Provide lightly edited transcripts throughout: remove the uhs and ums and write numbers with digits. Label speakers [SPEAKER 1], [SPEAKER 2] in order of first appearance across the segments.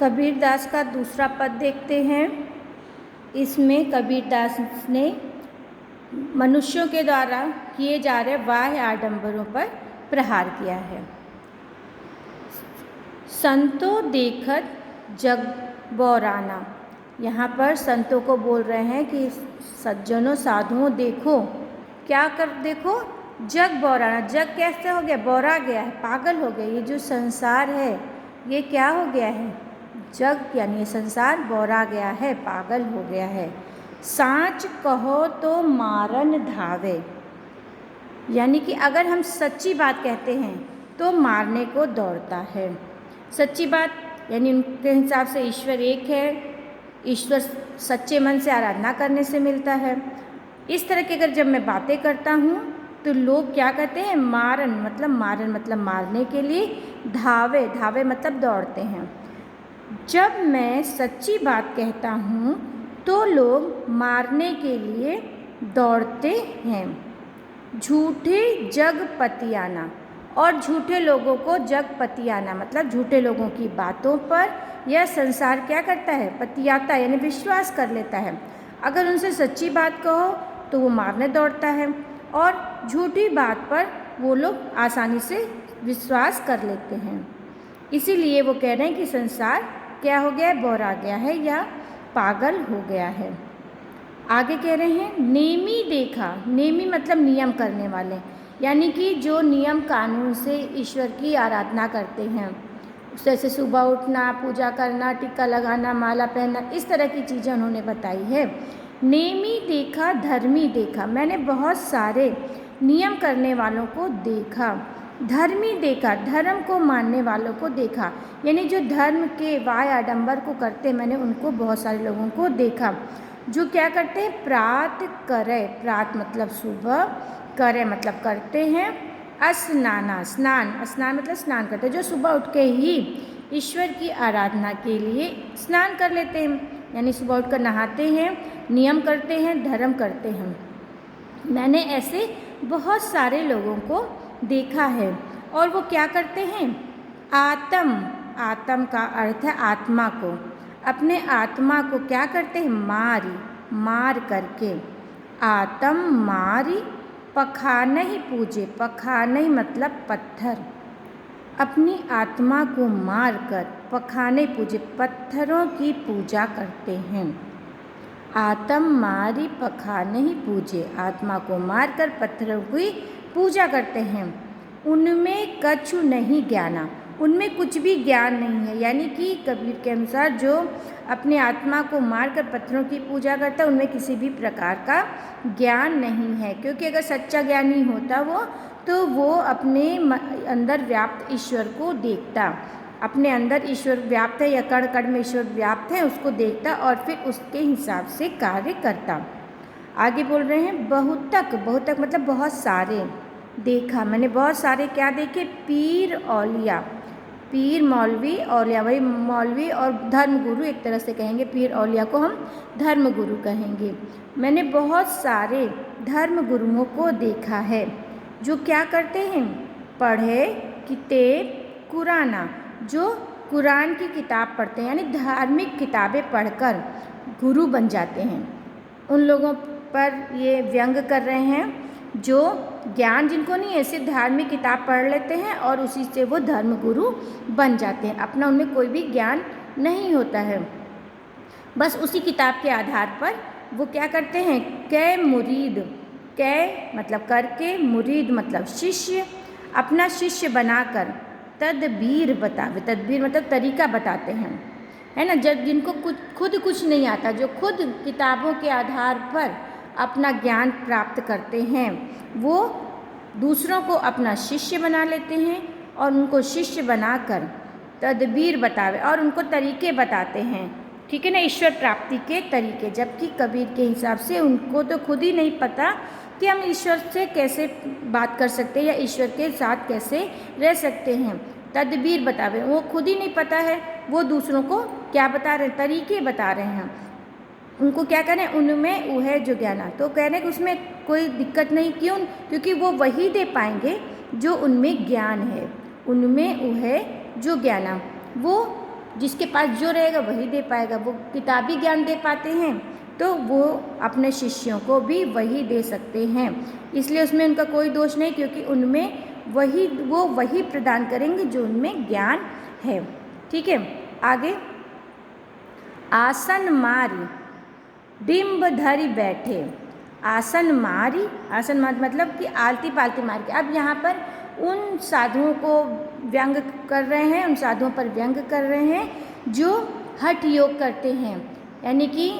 [SPEAKER 1] कबीरदास का दूसरा पद देखते हैं। इसमें कबीरदास ने मनुष्यों के द्वारा किए जा रहे बाह्य आडंबरों पर प्रहार किया है। संतो देखत जग बौराना, यहाँ पर संतों को बोल रहे हैं कि सज्जनों साधुओं देखो, क्या कर देखो, जग बौराना। जग कैसे हो गया, बौरा गया है, पागल हो गया। ये जो संसार है ये क्या हो गया है, जग यानी ये संसार बौरा गया है, पागल हो गया है। साँच कहो तो मारन धावे, यानी कि अगर हम सच्ची बात कहते हैं तो मारने को दौड़ता है। सच्ची बात यानी उनके हिसाब से ईश्वर एक है, ईश्वर सच्चे मन से आराधना करने से मिलता है। इस तरह की अगर जब मैं बातें करता हूँ तो लोग क्या कहते हैं, मारन मतलब मारने के लिए, धावे धावे मतलब दौड़ते हैं। जब मैं सच्ची बात कहता हूँ तो लोग मारने के लिए दौड़ते हैं। झूठे जग पतियाना, और झूठे लोगों को जग पतियाना मतलब झूठे लोगों की बातों पर यह संसार क्या करता है, पतियाता यानी विश्वास कर लेता है। अगर उनसे सच्ची बात कहो तो वो मारने दौड़ता है, और झूठी बात पर वो लोग आसानी से विश्वास कर लेते हैं। इसीलिए वो कह रहे हैं कि संसार क्या हो गया है, बौरा गया है या पागल हो गया है। आगे कह रहे हैं नेमी देखा, नेमी मतलब नियम करने वाले, यानी कि जो नियम कानून से ईश्वर की आराधना करते हैं, जैसे सुबह उठना, पूजा करना, टीका लगाना, माला पहनना, इस तरह की चीज़ें उन्होंने बताई है। नेमी देखा धर्मी देखा, मैंने बहुत सारे नियम करने वालों को देखा। धर्मी देखा, धर्म को मानने वालों को देखा, यानी जो धर्म के बाह्य आडंबर को करते, मैंने उनको बहुत सारे लोगों को देखा जो क्या करते हैं, प्रात करे, प्रात मतलब सुबह, करे मतलब करते हैं, स्नान स्नान मतलब स्नान करते हैं, जो सुबह उठ के ही ईश्वर की आराधना के लिए स्नान कर लेते हैं, यानी सुबह उठकर नहाते हैं, नियम करते हैं, धर्म करते हैं। मैंने ऐसे बहुत सारे लोगों को देखा है। और वो क्या करते हैं, आत्म का अर्थ है आत्मा को, अपने आत्मा को क्या करते हैं, मार करके, आत्म मारी पखानहि पूजे, पखानहि मतलब पत्थर, अपनी आत्मा को मार कर पखाने पूजे, पत्थरों की पूजा करते हैं। आत्म मारी पखानहि पूजे, आत्मा को मार कर पत्थरों की पूजा करते हैं। उनमें कछु नहीं ज्ञाना, उनमें कुछ भी ज्ञान नहीं है, यानी कि कबीर के अनुसार जो अपने आत्मा को मारकर पत्थरों की पूजा करता है उनमें किसी भी प्रकार का ज्ञान नहीं है, क्योंकि अगर सच्चा ज्ञानी होता वो तो वो अपने अंदर व्याप्त ईश्वर को देखता, अपने अंदर ईश्वर व्याप्त है या कण कण में ईश्वर व्याप्त है उसको देखता और फिर उसके हिसाब से कार्य करता। आगे बोल रहे हैं बहुतक मतलब बहुत सारे देखा, मैंने बहुत सारे क्या देखे, पीर औलिया, पीर मौलवी, औलिया वही मौलवी और धर्मगुरु एक तरह से कहेंगे, पीर औलिया को हम धर्मगुरु कहेंगे। मैंने बहुत सारे धर्मगुरुओं को देखा है जो क्या करते हैं, पढ़े किताब कुराना, जो कुरान की किताब पढ़ते हैं, यानी धार्मिक किताबें पढ़कर गुरु बन जाते हैं। उन लोगों पर ये व्यंग कर रहे हैं जो ज्ञान जिनको नहीं है, सिर्फ धार्मिक किताब पढ़ लेते हैं और उसी से वो धर्मगुरु बन जाते हैं, अपना उनमें कोई भी ज्ञान नहीं होता है, बस उसी किताब के आधार पर वो क्या करते हैं, कै मुरीद, कै मतलब करके, मुरीद मतलब शिष्य, अपना शिष्य बनाकर तदबीर बतावे, तदबीर मतलब तरीका बताते हैं, है ना। जब जिनको खुद कुछ नहीं आता, जो खुद किताबों के आधार पर अपना ज्ञान प्राप्त करते हैं, वो दूसरों को अपना शिष्य बना लेते हैं और उनको शिष्य बनाकर तदबीर बतावे और उनको तरीके बताते हैं, ठीक है ना, ईश्वर प्राप्ति के तरीके। जबकि कबीर के हिसाब से उनको तो खुद ही नहीं पता कि हम ईश्वर से कैसे बात कर सकते हैं या ईश्वर के साथ कैसे रह सकते हैं। तदबीर बतावे, वो खुद ही नहीं पता है, वो दूसरों को क्या बता रहे हैं, तरीके बता रहे हैं। उनको क्या करें, उनमें वो है जो ज्ञान, तो कह रहे हैं कि उसमें कोई दिक्कत नहीं, क्यों, क्योंकि वो वही दे पाएंगे जो उनमें ज्ञान है, उनमें वो है जो ज्ञान, वो जिसके पास जो रहेगा वही दे पाएगा। वो किताबी ज्ञान दे पाते हैं तो वो अपने शिष्यों को भी वही दे सकते हैं, इसलिए उसमें उनका कोई दोष नहीं, क्योंकि उनमें वो वही प्रदान करेंगे जो उनमें ज्ञान है। ठीक है, आगे। आसन मारी डिम्ब धरि बैठे। आसन मारी, आसन मारी मतलब कि आलती पालती मार के। अब यहाँ पर उन साधुओं को व्यंग कर रहे हैं, उन साधुओं पर व्यंग कर रहे हैं जो हठ योग करते हैं, यानी कि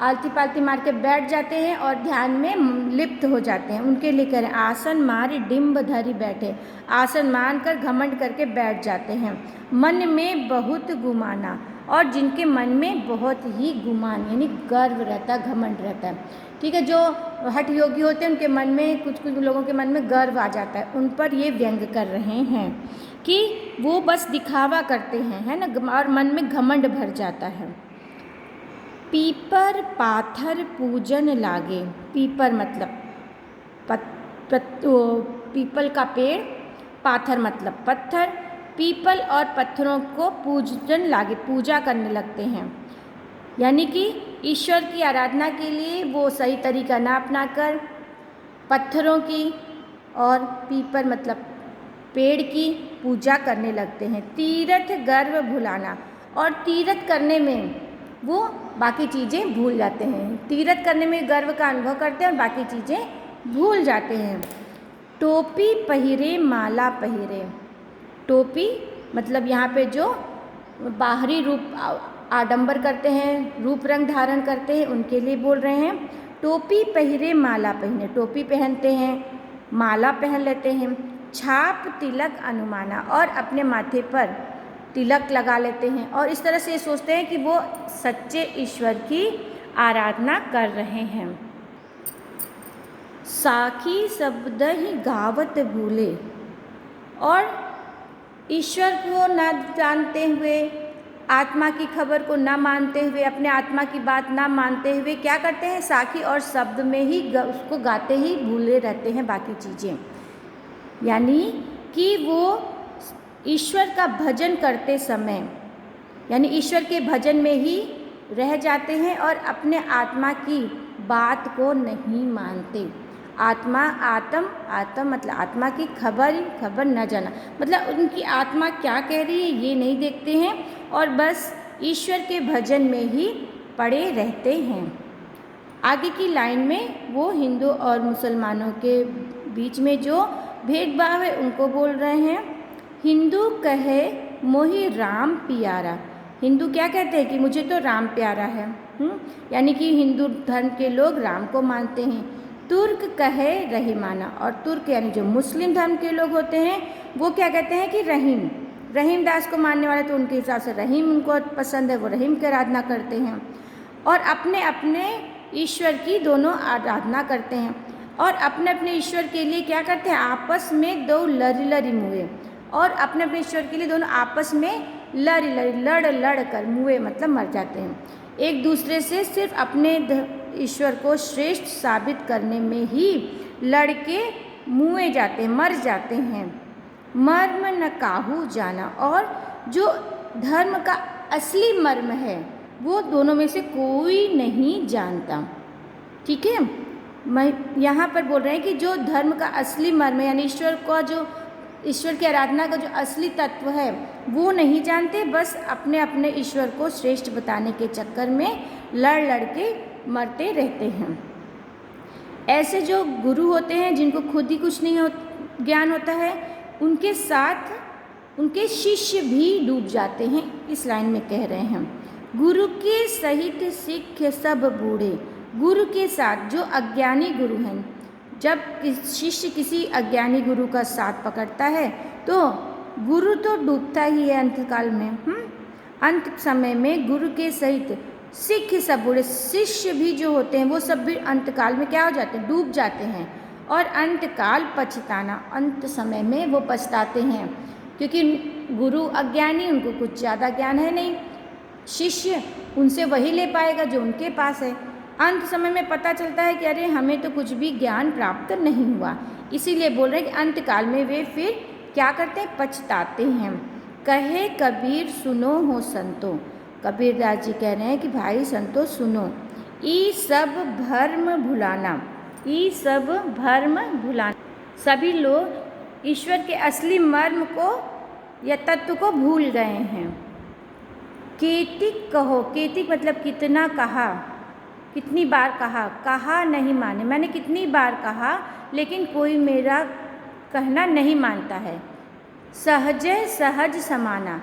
[SPEAKER 1] आलती पालती मार के बैठ जाते हैं और ध्यान में लिप्त हो जाते हैं। उनके लिए कह रहे हैं आसन मारी डिम्ब धरि बैठे। आसन मान कर घमंड करके बैठ जाते हैं। मन में बहुत गुमाना, और जिनके मन में बहुत ही गुमान यानी गर्व रहता है, घमंड रहता है। ठीक है, जो हठ योगी होते हैं उनके मन में, कुछ कुछ लोगों के मन में गर्व आ जाता है, उन पर ये व्यंग कर रहे हैं कि वो बस दिखावा करते हैं, है ना, और मन में घमंड भर जाता है। पीपर पाथर पूजन लागे। पीपर मतलब पीपल का पेड़, पाथर मतलब पत्थर। पीपल और पत्थरों को पूजन लागे, पूजा करने लगते हैं, यानी कि ईश्वर की आराधना के लिए वो सही तरीका ना अपना कर पत्थरों की और पीपल मतलब पेड़ की पूजा करने लगते हैं। तीर्थ गर्व भुलाना, और तीर्थ करने में वो बाकी चीज़ें भूल जाते हैं। तीर्थ करने में गर्व का अनुभव करते हैं और बाकी चीज़ें भूल जाते हैं। टोपी पहिरे माला पहिरे। टोपी मतलब यहाँ पे जो बाहरी रूप आडंबर करते हैं, रूप रंग धारण करते हैं, उनके लिए बोल रहे हैं। टोपी पहिरे माला पहने, टोपी पहनते हैं, माला पहन लेते हैं। छाप तिलक अनुमाना, और अपने माथे पर तिलक लगा लेते हैं और इस तरह से ये सोचते हैं कि वो सच्चे ईश्वर की आराधना कर रहे हैं। साखी शब्द ही गावत भूले, और ईश्वर को न जानते हुए, आत्मा की खबर को न मानते हुए, अपने आत्मा की बात न मानते हुए क्या करते हैं, साखी और शब्द में ही उसको गाते ही भूले रहते हैं बाकी चीज़ें, यानी कि वो ईश्वर का भजन करते समय, यानी ईश्वर के भजन में ही रह जाते हैं और अपने आत्मा की बात को नहीं मानते। आत्म मतलब आत्मा की खबर न जाना, मतलब उनकी आत्मा क्या कह रही है ये नहीं देखते हैं और बस ईश्वर के भजन में ही पड़े रहते हैं। आगे की लाइन में वो हिंदू और मुसलमानों के बीच में जो भेदभाव है उनको बोल रहे हैं। हिंदू कहे मोहि राम प्यारा। हिंदू क्या कहते हैं कि मुझे तो राम प्यारा है, यानी कि हिंदू धर्म के लोग राम को मानते हैं। तुर्क कहे रहीमाना, और तुर्क यानी जो मुस्लिम धर्म के लोग होते हैं वो क्या कहते हैं कि रहीम दास को मानने वाले, तो उनके हिसाब से रहीम उनको पसंद है, वो रहीम की आराधना करते हैं और अपने अपने ईश्वर की दोनों आराधना करते हैं और अपने अपने ईश्वर के लिए क्या करते हैं, आपस में दो लरी मुए, और अपने अपने ईश्वर के लिए दोनों आपस में लड़ कर मुए मतलब मर जाते हैं। एक दूसरे से सिर्फ अपने ईश्वर को श्रेष्ठ साबित करने में ही लड़के मुए जाते हैं, मर जाते हैं। मर्म न काहू जाना, और जो धर्म का असली मर्म है वो दोनों में से कोई नहीं जानता। ठीक है, मैं यहाँ पर बोल रहे हैं कि जो धर्म का असली मर्म है, यानी ईश्वर की आराधना का जो असली तत्व है वो नहीं जानते, बस अपने अपने ईश्वर को श्रेष्ठ बताने के चक्कर में लड़ के मरते रहते हैं। ऐसे जो गुरु होते हैं जिनको खुद ही कुछ नहीं ज्ञान होता है, उनके साथ उनके शिष्य भी डूब जाते हैं। इस लाइन में कह रहे हैं गुरु के सहित सिख सब बूढ़े। गुरु के साथ जो अज्ञानी गुरु हैं, जब शिष्य किसी अज्ञानी गुरु का साथ पकड़ता है तो गुरु तो डूबता ही है अंतकाल में। अंत समय में गुरु के सहित सिख सब बूढ़े, शिष्य भी जो होते हैं वो सब भी अंतकाल में क्या हो जाते हैं, डूब जाते हैं। और अंतकाल पछताना, अंत समय में वो पछताते हैं क्योंकि गुरु अज्ञानी, उनको कुछ ज़्यादा ज्ञान है नहीं, शिष्य उनसे वही ले पाएगा जो उनके पास है। अंत समय में पता चलता है कि अरे हमें तो कुछ भी ज्ञान प्राप्त नहीं हुआ, इसीलिए बोल रहे हैं कि अंतकाल में वे फिर क्या करते हैं, पछताते हैं। कहे कबीर सुनो हो संतो, कबीरदास जी कह रहे हैं कि भाई संतो सुनो, ई सब भर्म भुलाना, ई सब भर्म भुलाना, सभी लोग ईश्वर के असली मर्म को या तत्व को भूल गए हैं। केतिक कहो, केतिक मतलब कितना कहा, कितनी बार कहा, कहा नहीं माने, मैंने कितनी बार कहा लेकिन कोई मेरा कहना नहीं मानता है। सहजे सहज समाना,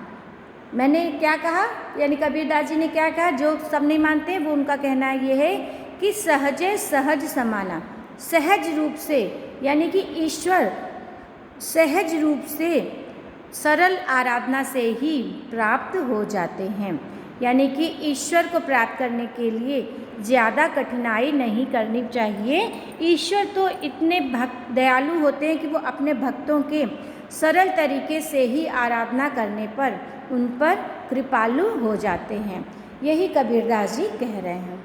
[SPEAKER 1] मैंने क्या कहा, यानी कबीरदास जी ने क्या कहा, जो सब नहीं मानते वो उनका कहना ये है कि सहजे सहज समाना, सहज रूप से, यानी कि ईश्वर सहज रूप से सरल आराधना से ही प्राप्त हो जाते हैं। यानी कि ईश्वर को प्राप्त करने के लिए ज़्यादा कठिनाई नहीं करनी चाहिए। ईश्वर तो इतने दयालु होते हैं कि वो अपने भक्तों के सरल तरीके से ही आराधना करने पर उन पर कृपालु हो जाते हैं। यही कबीरदास जी कह रहे हैं।